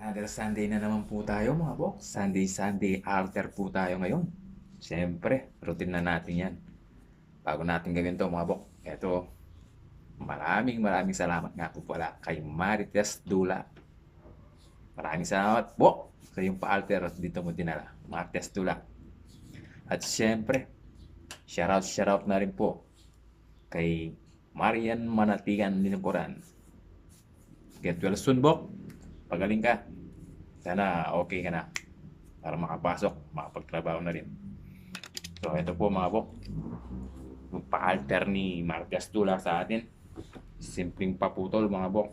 Another Sunday na naman po tayo mga bok. Sunday altar po tayo ngayon. Siyempre, routine na natin yan. Bago natin gawin to mga bok, eto, maraming salamat nga po pala kay Marites Dula. Maraming salamat bok sa yung pa-alter at dito mo dinala, Marites Dula. At siyempre, shoutout na rin po kay Marian Manatigan Linukuran. Get well soon, bok. Pagaling ka. Sana okay ka na para makapasok, makapagtrabaho na rin. So, ito po mga bok. Yung pa-alter ni Marcas Tula sa atin. Simpleng paputol mga bok.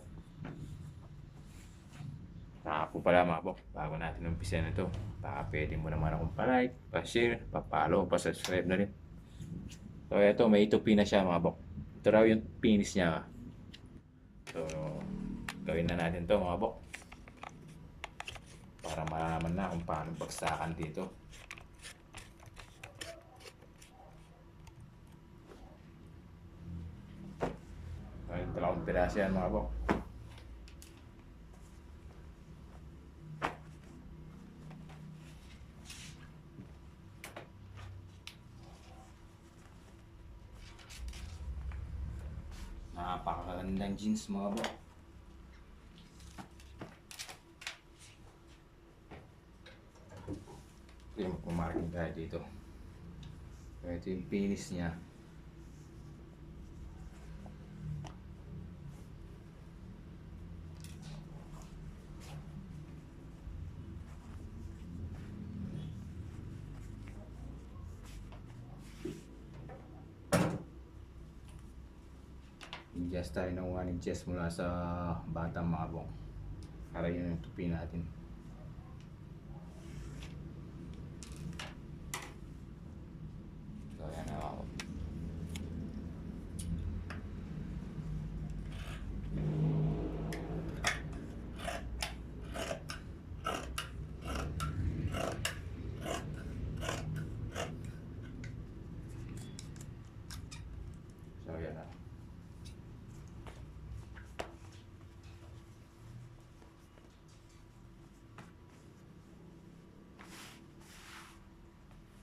Saka po pala mga bok, bago natin umpisa na ito, baka pwede mo naman akong pa-like, pa-share, pa-follow, pa-subscribe na rin. So, ito may itupi na siya mga bok. Ito raw yung finish niya. So, gawin na natin to mga bok. Para malaman na kung paano bagsakan dito. Ayun, dalawang piraso yan mga bok. Napakagandang jeans mga bok. Ito yung pumarking tayo dito. Ito yung finish niya. Just tayo ng 1 inches mula sa batang mabong. Para yun yung tupi natin. So yan na ako. So yan na.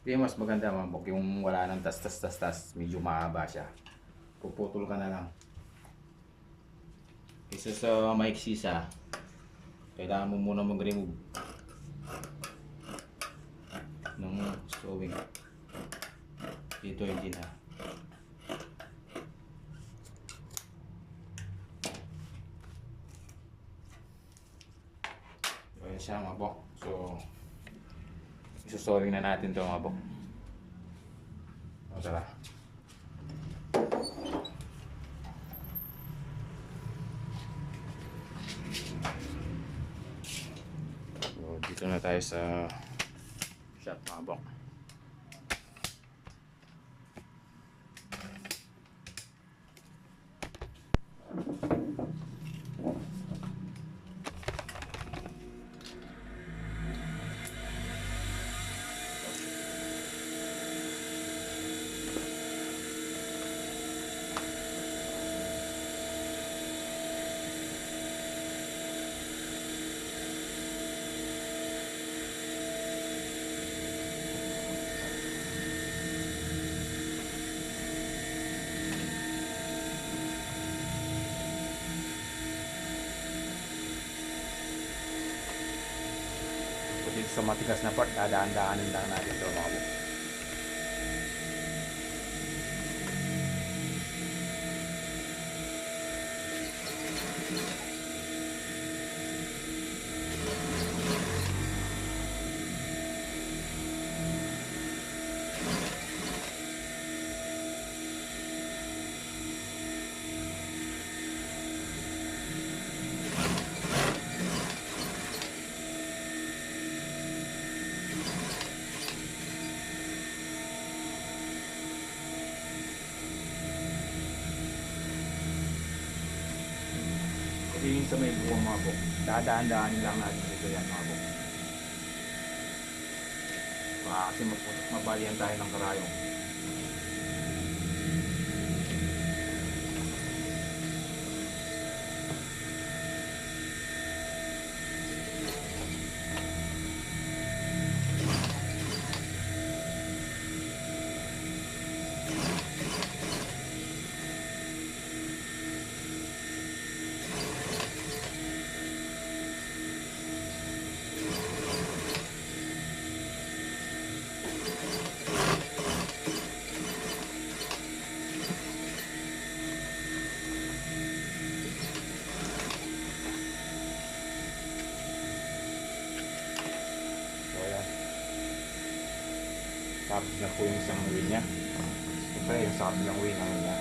Yung mas maganda mga bok, yung wala nang tas, medyo mahaba siya. Puputol ka na lang. Isa sa maiksi siya, kailangan mo muna mag-remove ng sewing. Dito hindi na. Ayan siya mga bok. So, isusawing na natin ito mga bok. O tara. So, dito na tayo sa shop mga bok. Dito sa matigas na part, dadaan-daanin lang natin ito mga bok. Yung sa may buong mga bok, dadaan-daanin lang natin ito yan mga bok. Kasi mabalian tayo ng karayong. Tapos na po yung isang wheel niya. Siyempre yung sa kabilang wheel naman niya.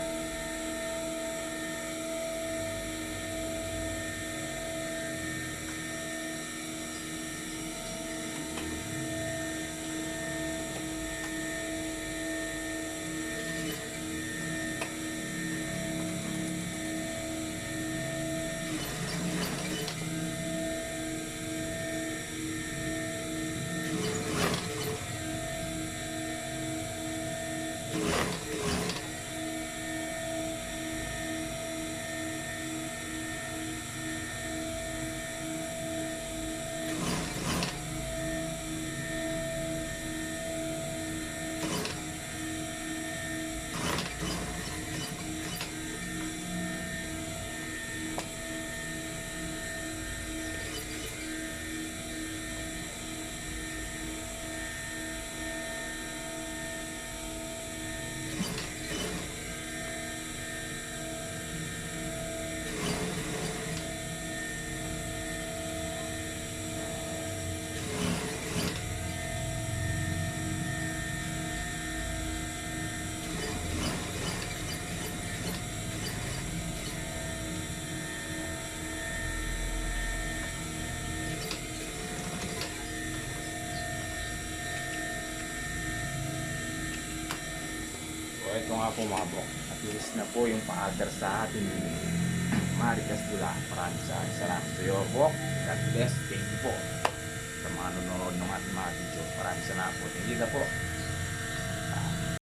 So ito nga po mga bro, at na po yung pa-alter sa ating Marites Dula. Maraming salamat sa iyo po. God bless. Thank you po sa mga nanonood ng ating mga video. Maraming salamat po. Thank you po.